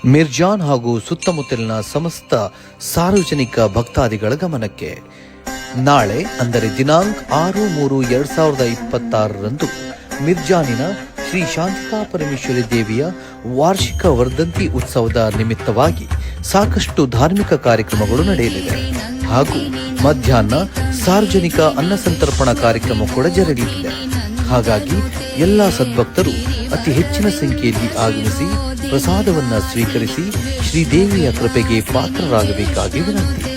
ಮಿರ್ಜಾನ್ ಹಾಗೂ ಸುತ್ತಮುತ್ತಲಿನ ಸಮಸ್ತ ಸಾರ್ವಜನಿಕ ಭಕ್ತಾದಿಗಳ ಗಮನಕ್ಕೆ ನಾಳೆ ಅಂದರೆ ದಿನಾಂಕ 6/3/2026 ಮಿರ್ಜಾನಿನ ಶ್ರೀ ಶಾಂತಿಕಾ ಪರಮೇಶ್ವರಿ ದೇವಿಯ ವಾರ್ಷಿಕ ವರ್ಧಂತಿ ಉತ್ಸವದ ನಿಮಿತ್ತವಾಗಿ ಸಾಕಷ್ಟು ಧಾರ್ಮಿಕ ಕಾರ್ಯಕ್ರಮಗಳು ನಡೆಯಲಿದೆ ಹಾಗೂ ಮಧ್ಯಾಹ್ನ ಸಾರ್ವಜನಿಕ ಅನ್ನ ಸಂತರ್ಪಣಾ ಕಾರ್ಯಕ್ರಮ ಕೂಡ ಜರುಗಲಿದೆ. ಹಾಗಾಗಿ ಎಲ್ಲ ಸದ್ಭಕ್ತರು ಅತಿ ಹೆಚ್ಚಿನ ಸಂಖ್ಯೆಯಲ್ಲಿ ಆಗಮಿಸಿ ಪ್ರಸಾದವನ್ನು ಸ್ವೀಕರಿಸಿ ಶ್ರೀದೇವಿಯ ಕೃಪೆಗೆ ಪಾತ್ರರಾಗಬೇಕಾಗಿ ವಿನಂತಿ.